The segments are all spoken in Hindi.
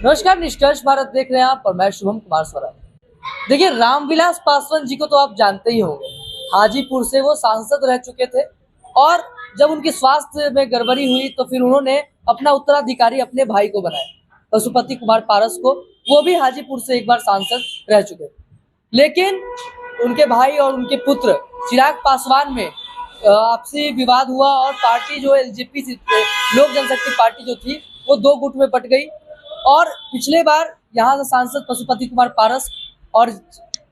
नमस्कार, निष्कर्ष भारत देख रहे हैं आप और मैं शुभम कुमार स्वराज। देखिए, रामविलास पासवान जी को तो आप जानते ही होंगे। हाजीपुर से वो सांसद रह चुके थे और जब उनके स्वास्थ्य में गड़बड़ी हुई तो फिर उन्होंने अपना उत्तराधिकारी अपने भाई को बनाया, पशुपति कुमार पारस को। वो भी हाजीपुर से एक बार सांसद रह चुके, लेकिन उनके भाई और उनके पुत्र चिराग पासवान में आपसी विवाद हुआ और पार्टी जो एलजेपी लोक जनशक्ति पार्टी जो थी वो दो गुट में बट गई। और पिछले बार यहाँ से सांसद पशुपति कुमार पारस और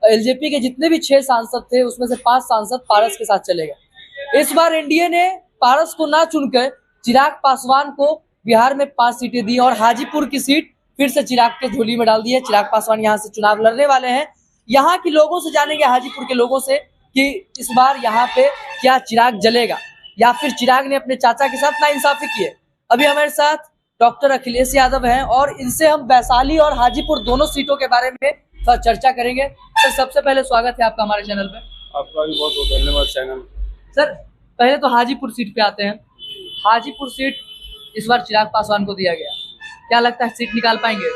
एलजेपी के जितने भी 6 सांसद थे उसमें से 5 सांसद पारस के साथ चले गए। इस बार एनडीए ने पारस को ना चुनकर चिराग पासवान को बिहार में 5 सीटें दी और हाजीपुर की सीट फिर से चिराग के झोली में डाल दी है। चिराग पासवान यहाँ से चुनाव लड़ने वाले हैं। यहाँ के लोगों से जानेंगे, हाजीपुर के लोगों से, कि इस बार यहाँ पे क्या चिराग जलेगा या फिर चिराग ने अपने चाचा के साथ नाइंसाफी की है। अभी हमारे साथ डॉक्टर अखिलेश यादव हैं और इनसे हम वैशाली और हाजीपुर दोनों सीटों के बारे में थोड़ा चर्चा करेंगे। सर, सबसे पहले स्वागत है आपका हमारे चैनल पे। आपका भी बहुत बहुत धन्यवाद चैनल। सर, पहले तो हाजीपुर सीट पे आते हैं। हाजीपुर सीट इस बार चिराग पासवान को दिया गया, क्या लगता है सीट निकाल पाएंगे?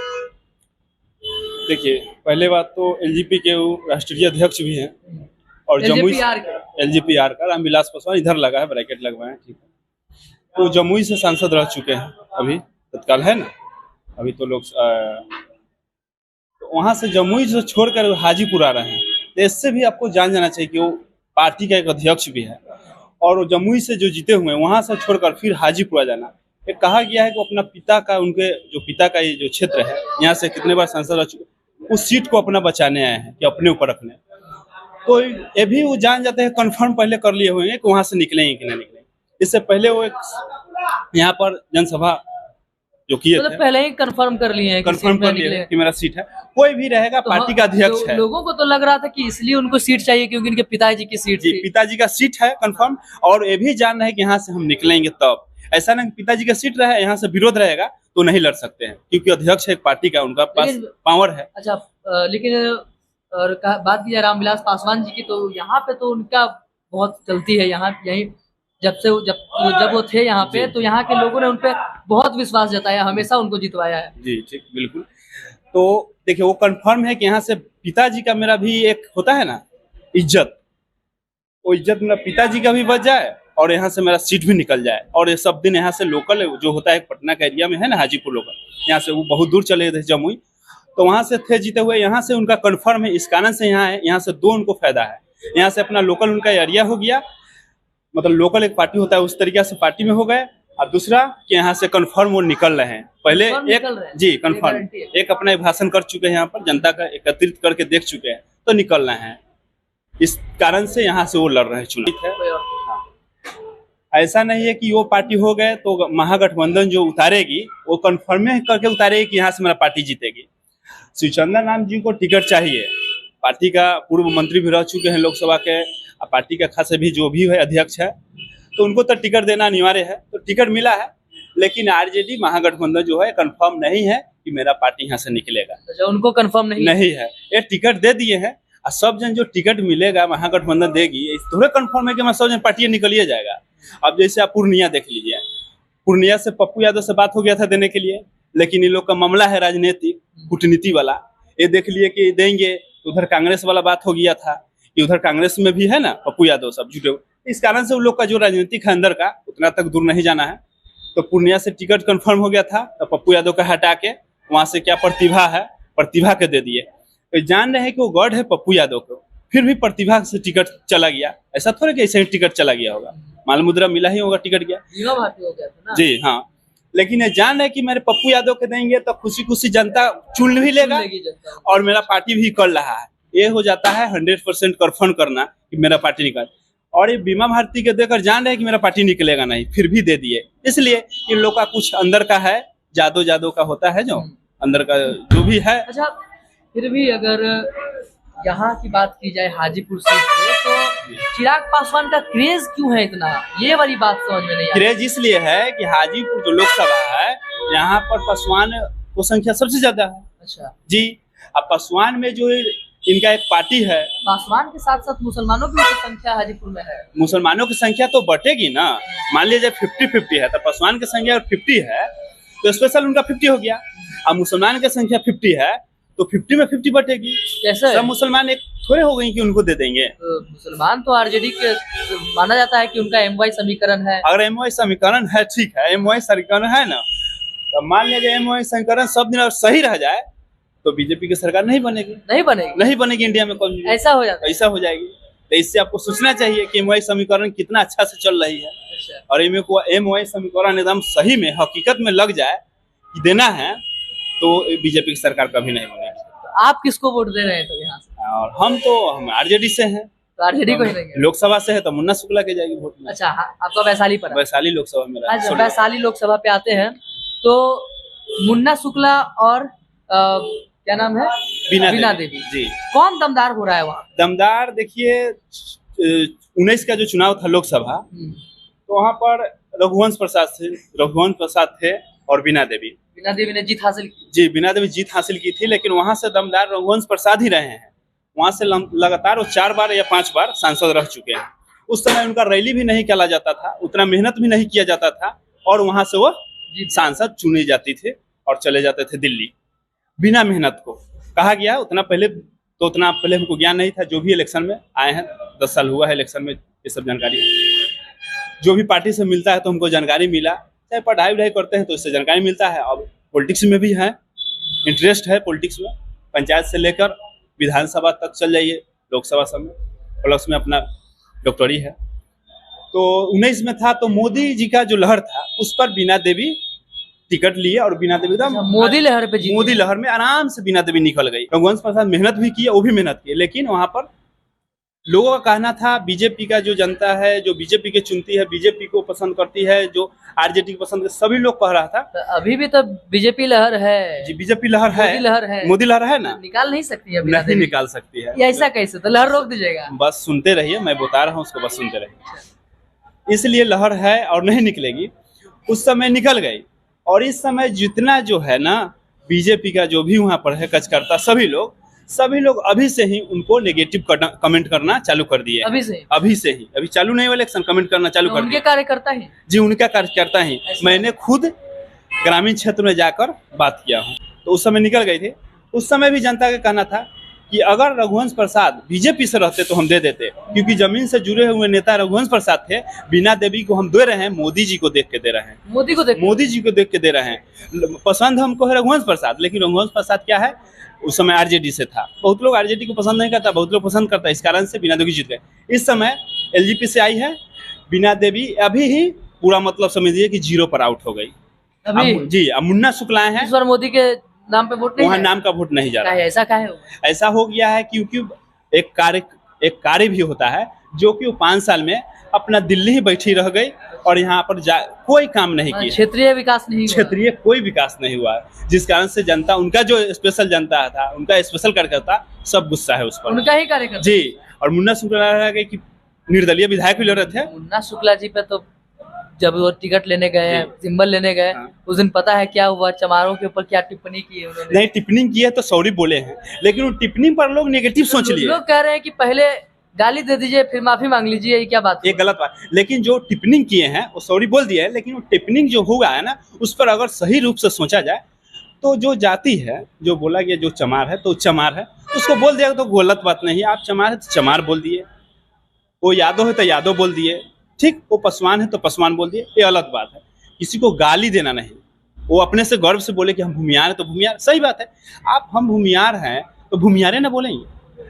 देखिए, पहले बात तो एलजेपी के वो राष्ट्रीय अध्यक्ष भी हैं और जमुई एलजेपीआर का रामविलास पासवान इधर लगा है, ब्रैकेट लगवाए, ठीक है। तो जमुई से सांसद रह चुके हैं, अभी तत्काल है ना, अभी तो लोग तो वहां से जमुई से छोड़कर हाजीपुर आ रहे हैं। तो इससे भी आपको जाना चाहिए कि वो पार्टी का एक अध्यक्ष भी है और वो जमुई से जो जीते हुए वहां से छोड़कर फिर हाजीपुर आ जाना। ये कहा गया है कि अपना पिता का, उनके जो पिता का ये जो क्षेत्र है, यहाँ से कितने बार सांसद रह चुके, उस सीट को अपना बचाने आए हैं कि अपने ऊपर रखने। तो ये भी वो जान जाते हैं, कन्फर्म पहले कर लिए हुए हैं कि वहां से निकलेंगे कि नहीं निकलेंगे। इससे पहले वो एक यहाँ पर जनसभा जो किए थे, पहले ही कंफर्म कर लिए हैं, कंफर्म कर लिए हैं कि मेरा सीट है, कोई भी रहेगा, तो पार्टी का अध्यक्ष है। लोगों को तो लग रहा था कि इसलिए उनको सीट चाहिए क्योंकि इनके पिताजी की सीट थी। पिताजी का सीट है कंफर्म, और ये भी जान रहे हैं कि यहाँ से हम निकलेंगे। तब ऐसा नहीं पिताजी का सीट रहे, यहाँ से विरोध रहेगा तो नहीं लड़ सकते हैं क्योंकि अध्यक्ष है एक पार्टी का, उनका पास पावर है। अच्छा, लेकिन बात की जाए रामविलास पासवान जी की, तो यहाँ पे तो उनका बहुत चलती है। यहाँ यही जब वो थे यहाँ पे, तो यहाँ के लोगों ने उनपे बहुत विश्वास जताया, हमेशा उनको जितवाया है। जी ठीक, बिल्कुल। तो देखिए, वो कंफर्म है कि यहाँ से पिताजी का मेरा भी एक होता है ना इज्जत, वो इज्जत मेरा पिताजी का भी बच जाए और यहाँ से मेरा सीट भी निकल जाए। और ये सब दिन यहाँ से लोकल जो होता है पटना का एरिया में है ना, हाजीपुर लोकल, यहाँ से वो बहुत दूर चले थे जमुई, तो वहाँ से थे जीते हुए, यहाँ से उनका कंफर्म है। इस कारण से यहाँ है, यहाँ से 2 उनको फायदा है। यहाँ से अपना लोकल उनका एरिया हो गया, मतलब लोकल एक पार्टी होता है उस तरीके से पार्टी में हो गए, और दूसरा कि यहाँ से कंफर्म वो निकल रहे हैं। पहले एक कंफर्म एक अपना भाषण कर चुके हैं, यहाँ पर जनता का एकत्रित करके देख चुके हैं, तो निकल रहे हैं। इस कारण से यहाँ से वो लड़ रहे हैं चुनाव। ऐसा नहीं है कि वो पार्टी हो गए तो महागठबंधन जो उतारेगी वो कंफर्म करके उतारेगी कि यहाँ से मेरा पार्टी जीतेगी। शिवचंद्र राम जी को टिकट चाहिए, पार्टी का पूर्व मंत्री भी रह चुके हैं लोकसभा के, पार्टी का खास भी जो भी है अध्यक्ष है, तो उनको तो टिकट देना अनिवार्य है। तो टिकट मिला है, लेकिन आरजेडी महागठबंधन जो है कंफर्म नहीं है कि मेरा पार्टी यहाँ से निकलेगा। अच्छा, उनको कंफर्म नहीं है। ये टिकट दे दिए हैं और सब जन जो टिकट मिलेगा महागठबंधन देगी, थोड़े कंफर्म है कि मैं सब जन पार्टी निकलिए जाएगा। अब जैसे आप पूर्णिया देख लीजिए, पूर्णिया से पप्पू यादव से बात हो गया था देने के लिए, लेकिन इन लोग का मामला है राजनीतिक कूटनीति वाला, ये देख लिए कि देंगे। उधर कांग्रेस वाला बात हो गया था कि उधर कांग्रेस में भी है ना पप्पू यादव सब जुटे। इस कारण से उन लोग का जो राजनीतिक है अंदर का, उतना तक दूर नहीं जाना है। तो पूर्णिया से टिकट कंफर्म हो गया था, तो पप्पू यादव का हटा के वहां से क्या प्रतिभा है, प्रतिभा के दे दिए। तो जान रहे हैं कि वो गढ़ है पप्पू यादव को, फिर भी प्रतिभा से टिकट चला गया। ऐसा थोड़ा कि ऐसे ही टिकट चला गया होगा, माल मुद्रा मिला ही होगा, टिकट गया। जी हाँ, लेकिन ये जान रहे कि मेरे पप्पू यादव के देंगे तो खुशी खुशी जनता चुन भी लेगा और मेरा पार्टी भी कर रहा है। ये हो जाता है 100% कंफर्म करना कि मेरा पार्टी निकल। और ये बीमा भारती के देकर जान रहे कि मेरा पार्टी निकलेगा नहीं, फिर भी दे दिए। इसलिए इन लोग का कुछ अंदर का है, जादू का होता है जो अंदर का जो भी है। अच्छा, फिर भी अगर यहाँ की बात की जाए हाजीपुर सीट पे, तो चिराग पासवान का क्रेज क्यों है इतना, ये वाली बात समझ में नहीं आई। क्रेज इसलिए है कि हाजीपुर जो लोकसभा है, यहाँ पर पासवान को संख्या सबसे ज्यादा है। अच्छा जी, अब पासवान में जो इनका एक पार्टी है, पासवान के साथ साथ मुसलमानों की भी संख्या हाजीपुर में है। मुसलमानों की संख्या तो बढ़ेगी ना, मान लीजिए 50-50 है, तो पासवान की संख्या 50 है तो स्पेशल उनका 50 हो गया। अब मुसलमान की संख्या 50 है तो 50 में 50 बटेगी। कैसे? सब मुसलमान एक थोड़े हो गई कि उनको दे देंगे। तो मुसलमान तो आरजेडी के माना जाता है कि उनका एमवाई समीकरण है। अगर एमओआई समीकरण है, ठीक है, एमओआई समीकरण है ना, तो मान लीजिए एमओआई समीकरण सब दिन सही रह जाए तो बीजेपी की सरकार नहीं बनेगी। नहीं बनेगी इंडिया में कभी। ऐसा हो जाता है। ऐसा हो जाएगी। तो इससे आपको सोचना चाहिए कि एमओआई समीकरण कितना अच्छा से चल रही है। अच्छा। और एमओआई समीकरण एकदम सही में हकीकत में लग जाए कि देना है तो बीजेपी की सरकार कभी नहीं बनेगी। तो आप किसको वोट दे रहे हैं तो यहाँ से? और हम आरजेडी से हैं। तो आरजेडी को ही देंगे। लोकसभा से है तो मुन्ना शुक्ला के जाएगी वोट में। अच्छा, हाँ, आपका वैशाली पर है। वैशाली लोकसभा में रहा है। अच्छा, वैशाली लोकसभा पे आते हैं तो मुन्ना शुक्ला और क्या नाम है, बीना देवी जी। कौन दमदार हो रहा है वहाँ? दमदार देखिए, 19 का जो चुनाव था लोकसभा, तो वहाँ पर रघुवंश प्रसाद थे और बीना देवी ने जीत हासिल की। जी, बीना देवी जीत हासिल की थी, लेकिन वहाँ से दमदार रघुवंश प्रसाद ही रहे हैं। वहाँ से लगातार वो 4 बार या 5 बार सांसद रह चुके हैं। उस समय उनका रैली भी नहीं चला जाता था, उतना मेहनत भी नहीं किया जाता था, और वहाँ से वो सांसद चुनी जाती थे और चले जाते थे दिल्ली बिना मेहनत को। कहा गया उतना पहले हमको ज्ञान नहीं था। जो भी इलेक्शन में आए हैं, 10 साल हुआ है इलेक्शन में, ये सब जानकारी जो भी पार्टी से मिलता है तो हमको जानकारी मिला। चाहे पढ़ाई वढ़ाई करते हैं तो इससे जानकारी मिलता है। अब पॉलिटिक्स में भी है, इंटरेस्ट है पॉलिटिक्स में। पंचायत से लेकर विधानसभा तक चल जाइए, लोकसभा सब में, प्लस में अपना डॉक्टरी है। तो 19 में था तो मोदी जी का जो लहर था उस पर बीना देवी टिकट लिए और बीना देवी एकदम मोदी लहर पे जीती। मोदी लहर में आराम से बीना देवी निकल गई। रघुवंश प्रसाद मेहनत भी की, वो भी मेहनत की, लेकिन वहां पर लोगों का कहना था बीजेपी का जो जनता है, जो बीजेपी के चुनती है, बीजेपी को पसंद करती है, जो आरजेडी को पसंद, सभी लोग कह रहा था। तो अभी भी तो बीजेपी लहर है जी, बीजेपी लहर है, मोदी लहर है ना, निकाल नहीं सकती है। नहीं निकाल सकती है। ऐसा कैसे? तो लहर रोक दीजिएगा। बस सुनते रहिए, मैं बता रहा हूँ उसको, बस सुनते रहिए। इसलिए लहर है और नहीं निकलेगी। उस समय निकल गई, और इस समय जितना जो है ना बीजेपी का जो भी वहां पर है कचकर्ता, सभी लोग अभी से ही उनको नेगेटिव कमेंट करना चालू कर दिए। अभी से ही अभी चालू नहीं हुआ इलेक्शन, कमेंट करना चालू कर दिए। उनके कार्यकर्ता ही जी, उनका कार्यकर्ता ही। मैंने खुद ग्रामीण क्षेत्र में जाकर बात किया हूँ, तो उस समय निकल गई थी। उस समय भी जनता का कहना था कि अगर रघुवंश प्रसाद बीजेपी से रहते तो हम दे देते, क्योंकि जमीन से जुड़े हुए नेता रघुवंश प्रसाद थे। बीना देवी को हम दे रहे हैं, मोदी जी को देख के दे रहे हैं, मोदी जी को देख के दे रहे हैं। पसंद हमको है रघुवंश प्रसाद, लेकिन रघुवंश प्रसाद क्या है, उस समय आरजेडी से था। बहुत लोग आरजेडी को पसंद नहीं करता, बहुत लोग पसंद करता है, इस कारण से बीना देवी जीत गए। इस समय एलजेपी से आई है बीना देवी, अभी ही पूरा मतलब समझिए कि 0 पर आउट हो गई जी। अब मुन्ना शुक्ला है, इस बार मोदी के नाम पे वोट नहीं, वहाँ नाम का वोट नहीं जा रहा है। ऐसा क्या है? ऐसा हो गया है क्योंकि एक कार्य भी होता है, जो कि वो 5 साल में अपना दिल्ली ही बैठी रह गई और यहाँ पर कोई काम नहीं किया। क्षेत्रीय कोई विकास नहीं हुआ, जिस कारण से जनता, उनका जो स्पेशल जनता था, उनका स्पेशल कार्यकर्ता सब गुस्सा है उस पर, उनका ही कार्यकर्ता जी। और मुन्ना शुक्ला की निर्दलीय विधायक भी लड़ रहे थे। मुन्ना शुक्ला जी पे तो जब वो टिकट लेने गए, सिंबल लेने गए, उस दिन पता है क्या हुआ? चमारों के ऊपर क्या टिप्पणी की है उन्होंने? नहीं, टिप्पणी की है तो सॉरी बोले हैं, लेकिन वो टिप्पणी पर लोग नेगेटिव सोच लिए। लोग कह रहे हैं कि पहले गाली दे दीजिए फिर माफी मांग लीजिए, ये क्या बात? ये गलत बात। लेकिन जो टिप्पणी किए हैं वो सॉरी बोल दिया है, लेकिन वो टिप्पणी जो हुआ है ना, उस पर अगर सही रूप से सोचा जाए तो जो जाति है, जो बोला गया जो चमार है तो चमार है, उसको बोल दिया तो गलत बात नहीं। आप चमार है तो चमार बोल दिए, वो यादव है तो यादव बोल दिए, ठीक, वो पासवान है तो पासवान बोल दिए, ये अलग बात है। किसी को गाली देना नहीं। वो अपने से गर्व से बोले कि हम भूमियार हैं तो भूमियार, सही बात है। आप हम भूमियार हैं तो भूमियारे ना बोलेंगे,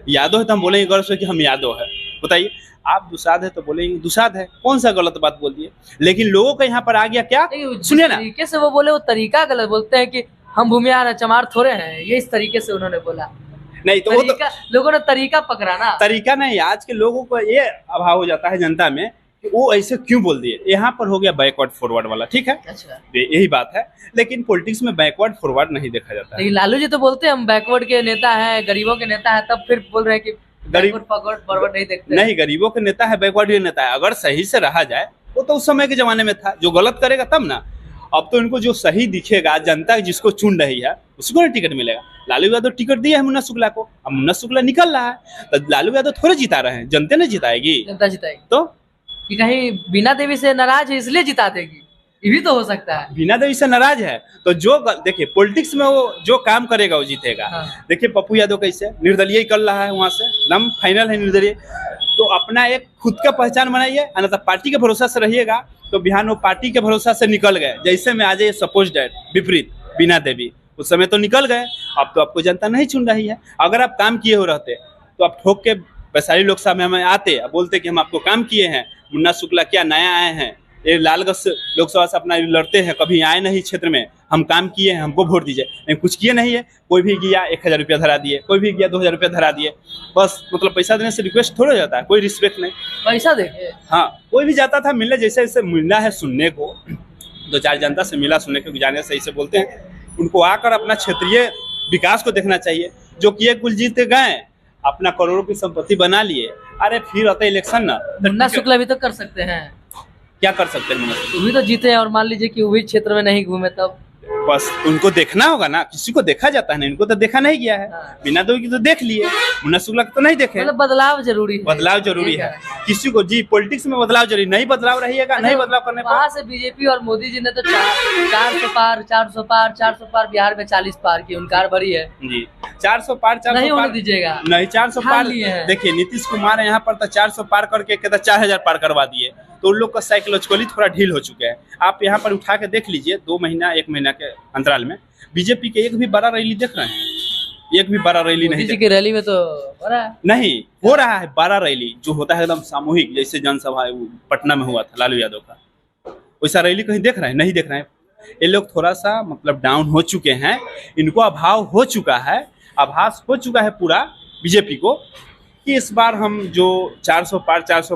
यादव है तो हम बोलेंगे गर्व से कि हम यादव है। बताइए, आप दुसाध है तो बोलेंगे दुसाध है, कौन सा गलत बात बोल दिए? लेकिन लोगों का यहाँ पर आ गया क्या, सुनिए ना, तरीके से वो बोले, वो तरीका गलत बोलते हैं कि हम भूमियार है, चमार थोड़े हैं, ये इस तरीके से उन्होंने बोला। नहीं तो वो तो लोगों ने तरीका पकड़ा ना, तरीका नहीं। आज के लोगों को ये अभाव हो जाता है जनता में कि वो ऐसे क्यों बोल दिए। यहाँ पर हो गया बैकवर्ड फॉरवर्ड वाला, ठीक है। अच्छा, यही बात है, लेकिन पॉलिटिक्स में बैकवर्ड फॉरवर्ड नहीं देखा जाता है। लेकिन लालू जी तो बोलते हैं हम बैकवर्ड के नेता हैं, गरीबों के नेता हैं, तब फिर बोल रहे हैं कि बैकवर्ड फॉरवर्ड नहीं देखते। नहीं, गरीबों के नेता है, बैकवर्ड के नेता है। अगर सही से रहा जाए, वो तो उस समय के जमाने में था, जो गलत करेगा तब ना। अब तो इनको जो सही दिखेगा, जनता जिसको चुन रही है उसको ना टिकट मिलेगा। लालू यादव टिकट दिया है मुन्ना शुक्ला को, अब मुन्ना शुक्ला निकल रहा है तो लालू यादव थोड़े जिता रहे हैं, जनता ने जिताएगी। जनता जिताएगी तो कि कहीं बीना देवी से नाराज है इसलिए जिता देगी। ये भी तो हो सकता है। बीना देवी से नाराज है तो जो देखिए पॉलिटिक्स में वो जो काम करेगा वो जीतेगा। हाँ। देखिए पप्पू यादव कैसे निर्दलीय ही कर रहा है, वहां से एकदम फाइनल है निर्दलीय। तो अपना एक खुद का पहचान बनाइए, अन्यथा पार्टी के भरोसा से रहिएगा तो बिहार वो पार्टी के भरोसा से निकल गए। जैसे में आज सपोज डेट विपरीत बीना देवी उस समय तो निकल गए, अब तो आपको जनता नहीं चुन रही है। अगर आप काम किए हो रहते तो आप ठोक के वैशाली लोकसभा में हमें आते बोलते कि हम आपको काम किए हैं। मुन्ना शुक्ला क्या नया आए हैं, ये लालगंज से लोकसभा से अपना लड़ते हैं, कभी आए नहीं क्षेत्र में, हम काम किए हैं हमको वोट दीजिए। लेकिन कुछ किए नहीं है, कोई भी गया 1000 रुपया धरा दिए, कोई भी गया 2000 रुपया धरा दिए। बस मतलब पैसा देने से रिक्वेस्ट थोड़ा जाता है, कोई रिस्पेक्ट नहीं। पैसा देखे हाँ कोई भी जाता था मिलने, जैसे जैसे मिलना है सुनने को, 2-4 जनता से मिला सुनने को जाने सही से बोलते हैं, उनको आकर अपना क्षेत्रीय विकास को देखना चाहिए। जो किए कुल जीत गए, अपना करोड़ों की संपत्ति बना लिए, अरे फिर आता इलेक्शन ना। मुन्ना शुक्ला भी तो कर सकते हैं, क्या कर सकते हैं मुन्ना शुक्ला? वो भी तो जीते हैं और मान लीजिए कि वही क्षेत्र में नहीं घूमे तब। बस उनको देखना होगा ना, किसी को देखा जाता है ना, इनको तो देखा नहीं गया है। हाँ। बिना देवी की तो देख लिए, मुन्ना शुक्ला की तो नहीं देखे। मतलब बदलाव जरूरी है, बदलाव जरूरी है, किसी को जी पॉलिटिक्स में बदलाव जरूरी, नहीं बदलाव रहिएगा, नहीं बदलाव करने पर वहाँ से बीजेपी और मोदी जी ने तो 400 पार 400 पार बिहार में 40 पार की उनकार भरी है जी। 400 पार 400 नहीं पार होने दीजिएगा। नहीं 400 ठान पार लिए हैं। देखिए नीतीश कुमार यहाँ पर तो 400 पार करके कहता 4000 पार करवा दिए, तो उन लोग का साइकोलॉजिकली थोड़ा ढील हो चुके हैं। आप यहाँ पर उठा के देख लीजिए 2 महीना 1 महीना के अंतराल में बीजेपी के एक भी बड़ा रैली देख रहे हैं? एक भी बड़ा रैली नहीं मोदी जी की रैली में तो हो रहा है। नहीं हो रहा है। बड़ा रैली जो होता है एकदम सामूहिक, जैसे जनसभा पटना में हुआ था लालू यादव का, वैसा रैली कहीं देख रहे हैं? नहीं देख रहे हैं। ये लोग थोड़ा सा मतलब डाउन हो चुके हैं, इनको अभाव हो चुका है, आभास हो चुका है पूरा बीजेपी को कि इस बार हम जो 400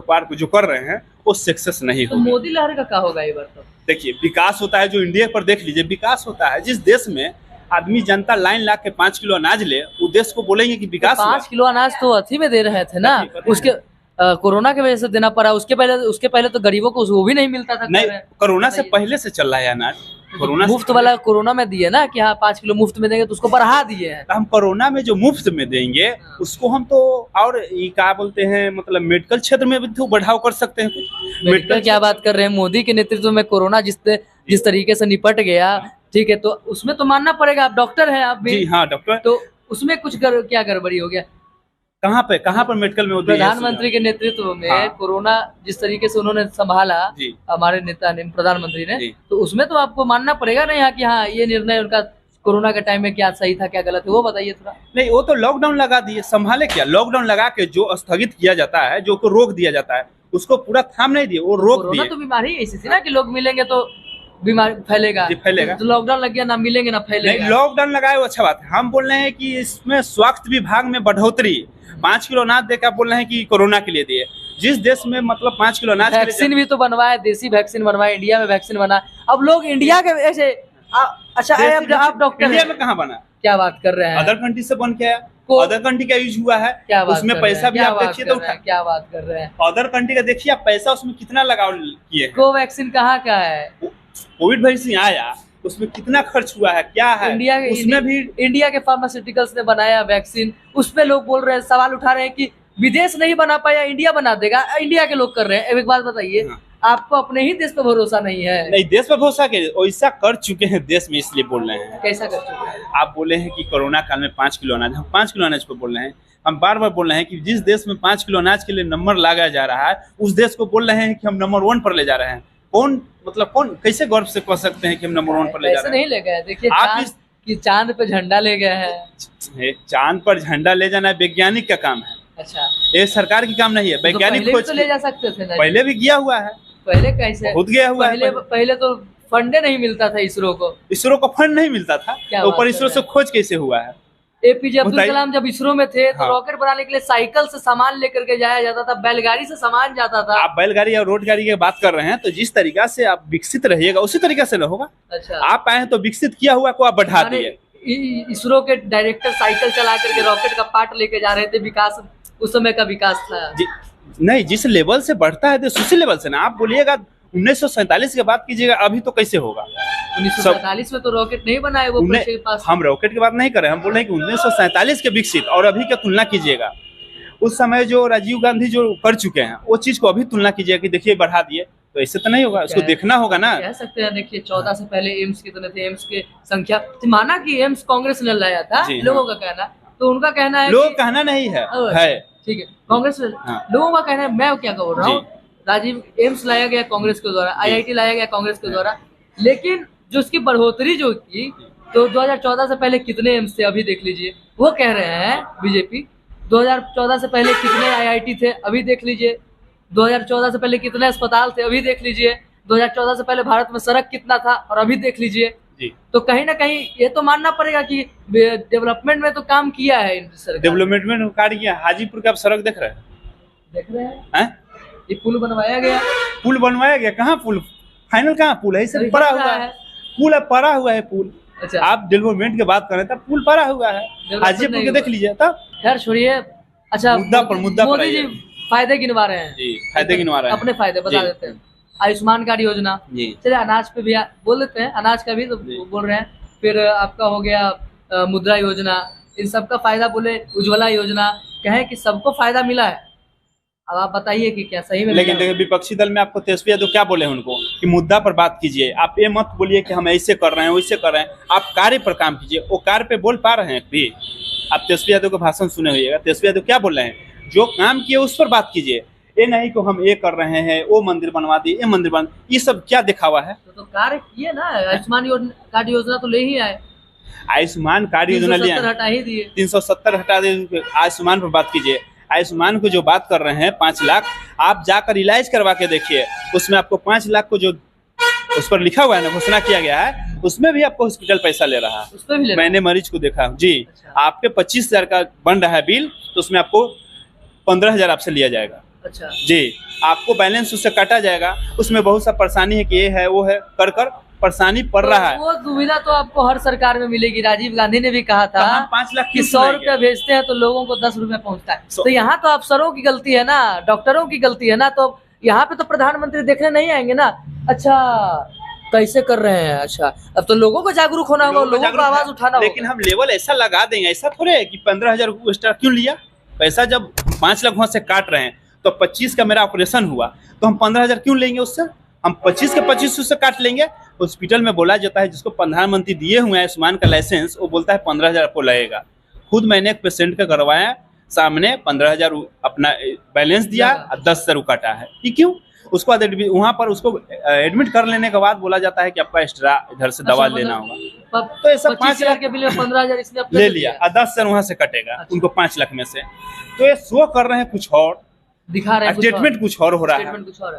पार को जो कर रहे हैं वो सक्सेस नहीं तो होगा। मोदी लहर का क्या होगा ये बार? तो देखिए विकास होता है, जो इंडिया पर देख लीजिए विकास होता है। जिस देश में आदमी जनता लाइन ला के 5 किलो अनाज ले, वो देश को बोलेंगे कि विकास हुआ। 5 किलो अनाज तो अथी में दे रहे थे ना, उसके कोरोना की वजह से देना पड़ा। उसके पहले तो गरीबों को वो भी नहीं मिलता था। नहीं, कोरोना से पहले से चल रहा है अनाज। कोरोना मुफ्त वाला कोरोना में दिए ना कि हाँ 5 किलो मुफ्त में देंगे, तो उसको बढ़ा दिए हैं। हम कोरोना में जो मुफ्त में देंगे उसको हम तो और ये क्या बोलते हैं मतलब मेडिकल क्षेत्र में भी तो बढ़ाव कर सकते हैं। मेडिकल क्या बात कर रहे हैं? मोदी के नेतृत्व में कोरोना जिस तरीके से निपट गया, ठीक है, तो उसमें तो मानना पड़ेगा। आप डॉक्टर हैं आप भी। जी हाँ डॉक्टर। तो उसमें कुछ क्या गड़बड़ी हो गया? कहाँ पर मेडिकल में प्रधानमंत्री के नेतृत्व में हाँ। कोरोना जिस तरीके से उन्होंने संभाला, हमारे नेता ने, प्रधानमंत्री ने, तो उसमें तो आपको मानना पड़ेगा ना यहाँ कि हाँ ये निर्णय उनका कोरोना के टाइम में क्या सही था क्या गलत है, वो बताइए थोड़ा। नहीं वो तो लॉकडाउन लगा दिए, संभाले क्या? लॉकडाउन लगा के जो स्थगित किया जाता है, जो को रोक दिया जाता है, उसको पूरा थाम नहीं दिए, वो रोक दिए। तो बीमारी ऐसी थी ना कि लोग मिलेंगे तो बीमारी फैलेगा। तो लॉकडाउन लग गया, ना मिलेंगे ना फैलेगा। लॉकडाउन लगाए वो अच्छा बात है। हम बोल रहे हैं कि इसमें स्वास्थ्य विभाग में बढ़ोतरी, 5 किलो अनाज देकर आप बोल रहे हैं कि कोरोना के लिए दिए। जिस देश में मतलब 5 किलो अनाज वैक्सीन भी तो बनवाए, देसी वैक्सीन बनवाए, इंडिया में वैक्सीन बना। अब लोग इंडिया के ऐसे अच्छा आप डॉक्टर इंडिया में कहाँ बना? क्या बात कर रहे हैं? अदर कंट्री से बन के आया, अदर कंट्री का यूज हुआ है, उसमें पैसा भी आप देखिए तो क्या बात कर रहे हैं? अदर कंट्री का देखिए आप पैसा उसमें कितना लगाव किए। कोवैक्सीन कहाँ का है? कोविड वैक्सीन आया उसमें कितना खर्च हुआ है, क्या है इंडिया के, उसमें भी इंडिया के फार्मास्यूटिकल्स ने बनाया वैक्सीन। उसमें लोग बोल रहे हैं, सवाल उठा रहे हैं कि विदेश नहीं बना पाया इंडिया बना देगा। इंडिया के लोग कर रहे हैं। एक बात बताइए, आपको अपने ही देश पे भरोसा नहीं है? नहीं, देश पे भरोसा के ऐसा कर चुके हैं देश में, इसलिए बोल रहे हैं। कैसा कर चुके हैं? आप बोले हैं कि कोरोना काल में 5 किलो अनाज, हम 5 किलो अनाज पे बोल रहे हैं। हम बार बार बोल रहे हैं कि जिस देश में 5 किलो अनाज के लिए नंबर लगाया जा रहा है, उस देश को बोल रहे हैं कि हम नंबर 1 पर ले जा रहे हैं। कौन कैसे गर्व से कह सकते हैं कि हम नंबर 1 पर ले जा रहे हैं? नहीं ले गए। देखिए चांद पे झंडा ले गए हैं। चांद पर झंडा ले जाना वैज्ञानिक का काम है। अच्छा, ये सरकार की काम नहीं है। वैज्ञानिक खोज तो ले जा सकते थे ना? पहले भी गया हुआ है। पहले कैसे? खुद गया हुआ है। पहले तो फंडे नहीं मिलता था इसरो को फंड नहीं मिलता था, ऊपर इसरो से खोज कैसे हुआ है? एपीजे अब्दुल कलाम जब इसरो में थे तो रॉकेट बनाने के लिए साइकिल से सामान लेकर के जाया जाता था, बैलगाड़ी से सामान जाता था। आप बैलगाड़ी और रोड गाड़ी की बात कर रहे हैं, तो जिस तरीका से आप विकसित रहिएगा उसी तरीके से होगा। अच्छा, आप आए तो विकसित किया हुआ को आप बढ़ा दिए। इसरो के डायरेक्टर साइकिल चला करके रॉकेट का पार्ट लेके जा रहे थे। विकास उस समय का विकास था। नहीं, जिस लेवल से बढ़ता है तो उसी लेवल से ना। आप बोलिएगा 1947 की बात कीजिएगा, अभी तो कैसे होगा? 1947 में तो रॉकेट नहीं बनाए वो के पास। हम रॉकेट की बात नहीं कर रहे हैं, हम बोल रहे हैं कि 1947 के विकसित और अभी की तुलना कीजिएगा। उस समय जो राजीव गांधी जो कर चुके हैं वो चीज को अभी तुलना कीजिएगा कि देखिए बढ़ा दिए। तो ऐसे तो नहीं होगा, उसको देखना होगा ना। कह सकते हैं, देखिए 14 से पहले एम्स कितने थे, एम्स के संख्या माना कि एम्स कांग्रेस ने लाया था, जी, लोगों का कहना, तो उनका कहना है लोग कहना नहीं है, है ठीक है कांग्रेस लोगों का कहना है, मैं क्या बोल रहा हूँ, राजीव एम्स लाया गया कांग्रेस के द्वारा, IIT लाया गया कांग्रेस के द्वारा, लेकिन जो उसकी बढ़ोतरी जो की, तो 2014 से पहले कितने एम्स थे अभी देख लीजिए, वो कह रहे हैं बीजेपी 2014 से पहले कितने IIT थे अभी देख लीजिए, 2014 से पहले कितने अस्पताल थे अभी देख लीजिए, 2014 से पहले भारत में सड़क कितना था और अभी देख लीजिए। तो कहीं ना कहीं ये तो मानना पड़ेगा कि डेवलपमेंट में तो काम किया है सरकार, डेवलपमेंट में कार्य किया। हाजीपुर का आप सड़क देख रहे हैं? ये पुल बनवाया गया, पुल बनवाया गया, कहाँ पुल फाइनल, कहाँ पुल है? सिर्फ पड़ा हुआ है पुल, पड़ा हुआ है पुल। अच्छा, आप डेवलपमेंट की बात करें तब पुल पड़ा हुआ है, हाजीपुर के देख लीजिए तब। खैर छोड़िए, अच्छा मुद्दा पर मोदी जी फायदे गिनवा रहे हैं, जी फायदे गिनवा रहे हैं, अपने फायदे बता देते हैं। आयुष्मान कार्ड योजना, चलिए अनाज पे भी बोल देते हैं, अनाज का भी तो बोल रहे हैं, फिर आपका हो गया मुद्रा योजना, इन सब का फायदा बोले, उज्ज्वला योजना, कहें कि सबको फायदा मिला है। अब आप बताइए कि क्या सही में? लेकिन देखिए विपक्षी दल में आपको तेजस्वी यादव क्या बोले उनको कि मुद्दा पर बात कीजिए, आप ये मत बोलिए कि हम ऐसे कर रहे हैं वैसे कर रहे हैं, आप कार्य पर काम कीजिए। वो कार्य पे बोल पा रहे हैं भी? आप तेजस्वी यादव का भाषण सुने होइएगा, तेजस्वी यादव क्या बोल रहे हैं, जो काम किए उस पर बात कीजिए, ये नहीं कि हम ये कर रहे हैं, वो मंदिर बनवा दिए, ये मंदिर बन, ये सब क्या दिखावा है? तो कार्य किए ना, आयुष्मान कार्ड योजना तो ले ही आए, आयुष्मान कार्ड योजना लिया, 370 हटा ही दिए, 370 हटा दिए। आयुष्मान पर बात कीजिए, आयुष्मान को जो बात कर रहे हैं 5 लाख, आप जाकर इलाज करवा के देखिए, उसमें आपको 5 लाख को जो उस पर लिखा हुआ है ना, घोषणा किया गया है, उसमें भी आपको हॉस्पिटल पैसा ले रहा है, उस पर भी मैंने मरीज को देखा जी। अच्छा। आपके 25,000 का बन रहा है बिल, तो उसमें आपको 15,000 आपसे लिया जाएगा। अच्छा जी, आपको बैलेंस उससे काटा जाएगा, उसमें बहुत सा परेशानी है कि ये है वो है, कर परेशानी पड़ रहा है। वो दुविधा तो आपको हर सरकार में मिलेगी, राजीव गांधी ने भी कहा था 5 लाख कि 100 रुपया भेजते हैं तो लोगों को 10 रुपया पहुंचता है, तो यहाँ तो अफसरों की गलती है ना, डॉक्टरों की गलती है ना, तो यहाँ पे तो प्रधानमंत्री देखने नहीं आएंगे ना। अच्छा कैसे कर रहे हैं, अच्छा अब तो लोगों को जागरूक होना होगा, लोगों को आवाज उठाना होगा। लेकिन हम लेवल ऐसा लगा देंगे, ऐसा थोड़े है कि 15,000 एक्स्ट्रा क्यों लिया पैसा, जब 5 लाख वहां से काट रहे हैं तो 25 का मेरा ऑपरेशन हुआ, तो हम 15,000 क्यों लेंगे उससे, हम 25 के 25 उससे काट लेंगे। हॉस्पिटल में बोला जाता है जिसको प्रधानमंत्री दिए हुए हैं आयुष्मान का लाइसेंस, वो बोलता है 15,000 आपको लगेगा। खुद मैंने एक पेशेंट का करवाया, सामने 15,000 अपना बैलेंस दिया और 10,000 काटा है, ये क्यों? उसको वहाँ पर उसको एडमिट कर लेने के बाद बोला जाता है कि आपका एक्स्ट्रा इधर से दवा लेना होगा, तो ऐसा 5 लाख के बिल में 15,000 इसने ले लिया और 10,000 वहाँ से कटेगा। अच्छा। उनको 5 लाख में से, तो ये शो कर रहे हैं कुछ और, दिखा रहे हैं स्टेटमेंट कुछ और हो रहा है।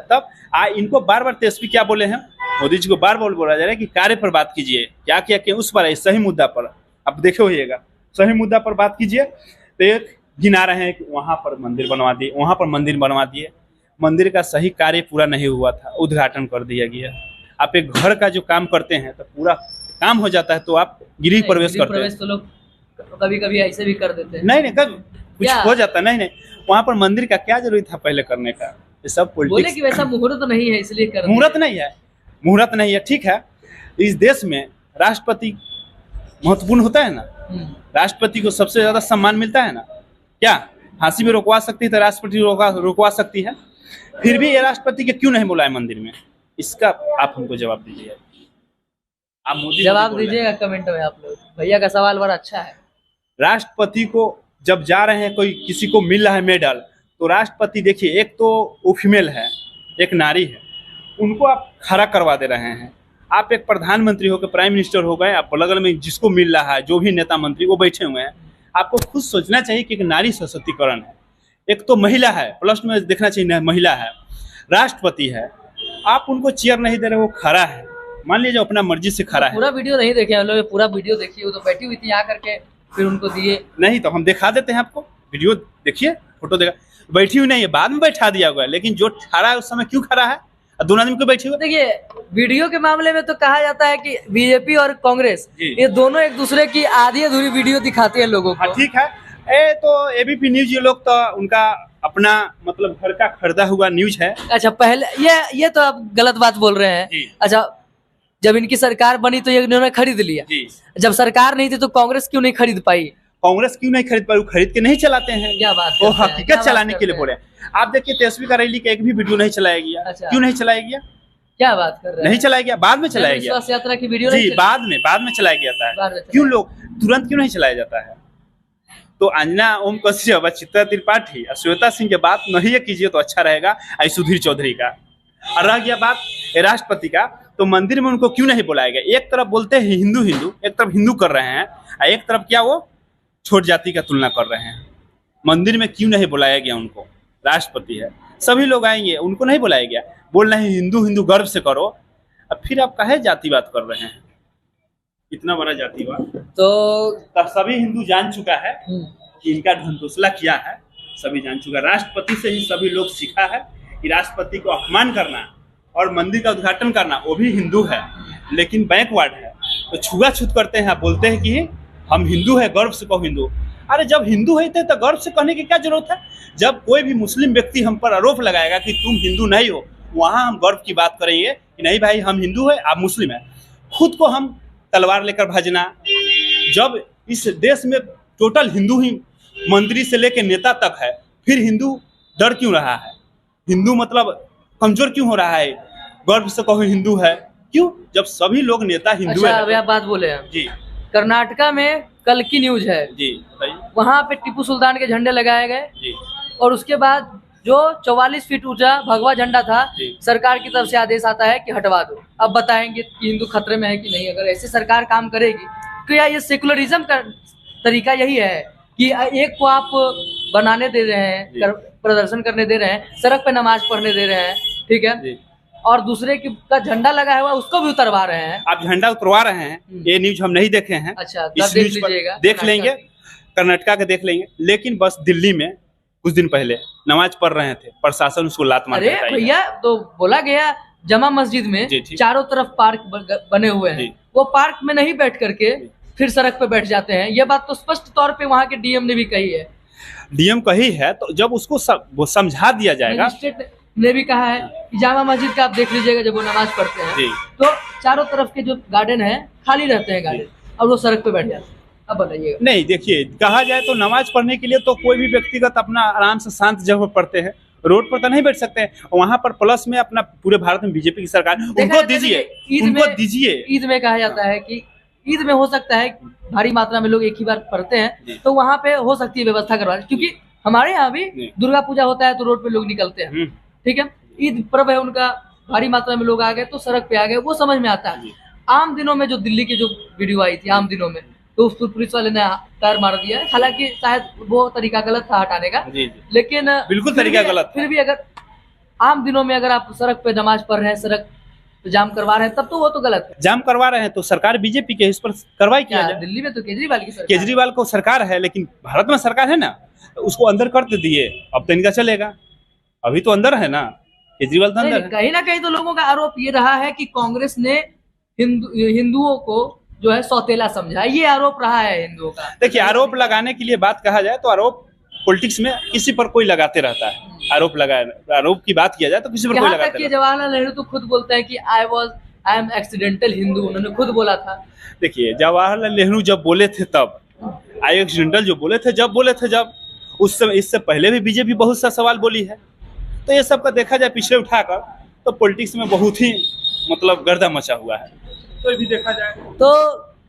तब इनको बार बार तेजस्वी क्या बोले हैं, मोदी जी को बार बार बोला जा रहा है कि कार्य पर बात कीजिए, क्या किया कि उस पर सही मुद्दा पर, अब देखे होइएगा सही मुद्दा पर बात कीजिए। तो एक गिना रहे हैं कि वहां पर मंदिर बनवा दिए, वहां पर मंदिर बनवा दिए, मंदिर का सही कार्य पूरा नहीं हुआ था, उद्घाटन कर दिया गया। आप एक घर का जो काम करते हैं तो पूरा काम हो जाता है, तो आप गृह प्रवेश करते हैं, तो लोग कभी कभी ऐसे भी कर देते हैं, नहीं कुछ हो जाता है, नहीं वहाँ पर मंदिर का क्या जरूरी था पहले करने का, ये सब बोले कि वैसा मुहूर्त नहीं है इसलिए कर, मुहूर्त नहीं है, ठीक है। इस देश में राष्ट्रपति महत्वपूर्ण होता है ना, राष्ट्रपति को सबसे ज्यादा सम्मान मिलता है ना, क्या फांसी में रोकवा सकती है तो राष्ट्रपति रोकवा सकती है, फिर भी ये राष्ट्रपति के क्यों नहीं बुलाए मंदिर में, इसका आप हमको जवाब दीजिए। आप मोदी जवाब दीजिएगा कमेंट में आप लोग, भैया का सवाल बड़ा अच्छा है। राष्ट्रपति को जब जा रहे हैं, कोई किसी को मिल रहा है मेडल, तो राष्ट्रपति देखिए, एक तो वो फीमेल है, एक नारी है, उनको आप खड़ा करवा दे रहे हैं। आप एक प्रधानमंत्री हो गए, प्राइम मिनिस्टर हो गए, आप बगल में जिसको मिल रहा है, जो भी नेता मंत्री वो बैठे हुए हैं, आपको खुद सोचना चाहिए कि एक नारी सशक्तिकरण है, एक तो महिला है, प्लस में देखना चाहिए महिला है, राष्ट्रपति है, आप उनको चेयर नहीं दे रहे, वो खड़ा है, मान लीजिए अपना मर्जी से खड़ा है। पूरा वीडियो नहीं देखे हम लोग, पूरा वीडियो देखिए, वो तो बैठी हुई थी यहाँ करके, फिर उनको दिए नहीं, तो हम दिखा देते हैं आपको, वीडियो देखिए, फोटो देखा, बैठी हुई नहीं है, बाद में बैठा दिया हुआ है, लेकिन जो खड़ा है उस समय क्यों खड़ा है, दोनों आदमी क्यों बैठे हुए? देखिए वीडियो के मामले में तो कहा जाता है कि बीजेपी और कांग्रेस ये दोनों एक दूसरे की आधी अधूरी वीडियो दिखाती है लोगों को। ठीक है, तो एबीपी न्यूज ये लोग तो उनका अपना मतलब घर का खरीदा हुआ न्यूज है। अच्छा पहले ये तो आप गलत बात बोल रहे हैं। अच्छा जब इनकी सरकार बनी तो ये इन्होंने खरीद लिया, जब सरकार नहीं थी तो कांग्रेस क्यों नहीं खरीद पाई? कांग्रेस क्यों नहीं खरीद पाई? खरीद के नहीं चलाते हैं, क्या बात वो करते हैं, हकीकत क्या बात चलाने के लिए करते बोले। आप देखिए तेजस्वी का रैली का एक भी वीडियो नहीं चलाया गया। अच्छा। क्यों नहीं चलाया गया? क्या बात कर रहे हैं? नहीं चलाया गया, बाद में चलाया गया। विश्वास यात्रा की वीडियो जी, नहीं चली? बाद में चलाया जाता बाद में है। चलाया। क्यों लोग तुरंत क्यों नहीं चलाया जाता है? तो अंजना ओम कश्यप व चित्रा त्रिपाठी और श्वेता सिंह के बात नहीं कीजिए तो अच्छा रहेगा। आई सुधीर चौधरी का और रह गया बात राष्ट्रपति का, तो मंदिर में उनको क्यों नहीं बुलाया गया? एक तरफ बोलते हैं हिंदू हिंदू, एक तरफ हिंदू कर रहे हैं, और एक तरफ क्या वो छोट जाति का तुलना कर रहे हैं। मंदिर में क्यों नहीं बुलाया गया उनको? राष्ट्रपति है, सभी लोग आएंगे, उनको नहीं बुलाया गया। बोल रहे हैं हिंदू हिंदू गर्व से करो, अब फिर आप काहे जातिवाद कर रहे हैं? इतना बड़ा जातिवाद तो सभी हिंदू जान चुका है कि इनका ढंढोसला किया है, सभी जान चुका। राष्ट्रपति से ही सभी लोग सीखा है कि राष्ट्रपति को अपमान करना और मंदिर का उद्घाटन करना, वो भी हिंदू है लेकिन बैकवर्ड है, तो छुआछूत करते हैं, बोलते हैं कि हम हिंदू है, गर्व से कहो हिंदू। अरे जब हिंदू है तो गर्व से कहने की क्या जरूरत है? जब कोई भी मुस्लिम व्यक्ति हम पर आरोप लगाएगा कि तुम हिंदू नहीं हो, वहां हम गर्व की बात करेंगे कि नहीं भाई हम हिंदू है, आप मुस्लिम है। खुद को हम तलवार लेकर भाजना, जब इस देश में टोटल हिंदू ही मंत्री से लेकर नेता तक है, फिर हिंदू डर क्यों रहा है? हिंदू मतलब कमजोर क्यों हो रहा है? गर्व से कहो हिंदू है, क्यों? जब सभी लोग नेता हिंदू अच्छा, है। अभी आप बात बोले हैं। जी कर्नाटका में कल की न्यूज है, जी बताइए। वहां पे टिप्पू सुल्तान के झंडे लगाए गए जी और उसके बाद जो 44 फीट ऊंचा भगवा झंडा था, जी। सरकार की तरफ से आदेश आता है कि हटवा दो। अब बताएंगे कि हिंदू खतरे में है कि नहीं? अगर ऐसे सरकार काम करेगी तो क्या ये सेकुलरिज्म का तरीका यही है कि एक को आप बनाने दे रहे हैं, प्रदर्शन करने दे रहे हैं, सड़क पे नमाज पढ़ने दे रहे हैं, ठीक है, जी। और दूसरे का झंडा लगा हुआ है उसको भी उतरवा रहे हैं। आप झंडा उतरवा रहे हैं, ये न्यूज हम नहीं देखे हैं। अच्छा, इस तब देख न्यूज पर लीजिएगा, देख लेंगे, कर्नाटका के देख लेंगे। लेकिन बस दिल्ली में कुछ दिन पहले नमाज पढ़ रहे थे, प्रशासन उसको लात मार अरे देता है। भैया, तो बोला गया जमा मस्जिद में जी, ठीक। चारों तरफ पार्क बने हुए हैं, जी। वो पार्क में नहीं बैठ करके फिर सड़क पे बैठ जाते हैं। ये बात तो स्पष्ट तौर पे वहाँ के डीएम ने भी कही है, डीएम कही है, तो जब उसको वो समझा दिया जाएगा। मजिस्ट्रेट ने भी कहा है कि जामा मस्जिद का आप देख लीजिएगा, जब वो नमाज पढ़ते हैं जी। तो चारों तरफ के जो गार्डन है खाली रहते हैं गार्डन, और वो सड़क पे बैठ जाते हैं। अब बताइएगा। नहीं देखिए, कहा जाए तो नमाज पढ़ने के लिए तो कोई भी व्यक्तिगत अपना आराम से शांत जगह पढ़ते हैं, रोड पर तो नहीं बैठ सकते हैं। वहाँ पर प्लस में अपना पूरे भारत में बीजेपी की सरकार, उनको दीजिए, उनको दीजिए। ईद में कहा जाता है कि ईद में हो सकता है भारी मात्रा में लोग एक ही बार पढ़ते हैं, तो वहाँ पे हो सकती है व्यवस्था करवा, क्योंकि हमारे यहाँ भी दुर्गा पूजा होता है तो रोड पे लोग निकलते हैं, ठीक है। ईद पर्व है उनका, भारी मात्रा में लोग आ गए तो सड़क पे आ गए, वो समझ में आता है। आम दिनों में जो दिल्ली की जो वीडियो आई थी, आम दिनों में, तो उस पर पुलिस वाले ने पैर मार दिया है। हालांकि शायद वो तरीका गलत था हटाने का, लेकिन बिल्कुल तरीका गलत। फिर भी अगर आम दिनों में अगर आप सड़क पे नमाज पढ़ रहे हैं, सड़क जाम करवा रहे हैं, तब तो वो तो गलत है। जाम करवा रहे हैं तो सरकार बीजेपी के, इस पर कार्रवाई किया जाए। दिल्ली में तो केजरीवाल की सरकार, केजरीवाल को सरकार है, लेकिन भारत में सरकार है ना, तो उसको अंदर कर दिए, अब तो इनका चलेगा। अभी तो अंदर है ना, केजरीवाल तो अंदर है। कहीं ना कहीं तो लोगों का आरोप ये रहा है कि कांग्रेस ने हिंदुओं को जो है सौतेला समझा, ये आरोप रहा है हिंदुओं का। देखिए, आरोप लगाने के लिए बात कहा जाए तो आरोप पॉलिटिक्स में किसी पर कोई लगाते रहता है। आरोप की बात किया जाए तो किसी पर कोई लगाते रहता है। जवाहरलाल नेहरू तो खुद बोलते हैं कि आई एम एक्सीडेंटल हिंदू, उन्होंने खुद बोला था। देखिए, जवाहरलाल नेहरू जब बोले थे तब, आई एक्सीडेंटल जो बोले थे जब उस समय, इससे पहले भी बीजेपी बहुत सा सवाल बोली है। तो ये सब का देखा जाए पिछले उठाकर, तो पॉलिटिक्स में बहुत ही मतलब गर्दा मचा हुआ है। तो भी देखा जाए तो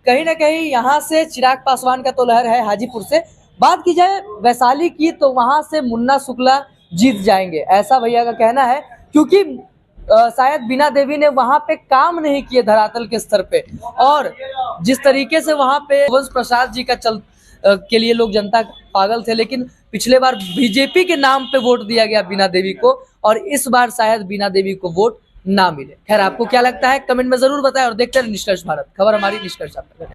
कहीं ना कहीं यहाँ से चिराग पासवान का तो लहर है हाजीपुर से। बात की जाए वैशाली की तो वहां से मुन्ना शुक्ला जीत जाएंगे, ऐसा भैया का कहना है, क्योंकि शायद बीना देवी ने वहां पे काम नहीं किए धरातल के स्तर पे, और जिस तरीके से वहां पे वंश प्रसाद जी का के लिए लोग जनता पागल थे, लेकिन पिछले बार बीजेपी के नाम पे वोट दिया गया बीना देवी को, और इस बार शायद बीना देवी को वोट ना मिले। खैर, आपको क्या लगता है कमेंट में जरूर बताएं, और देखते रहिए निष्कर्ष भारत, खबर हमारी, निष्कर्ष आपका।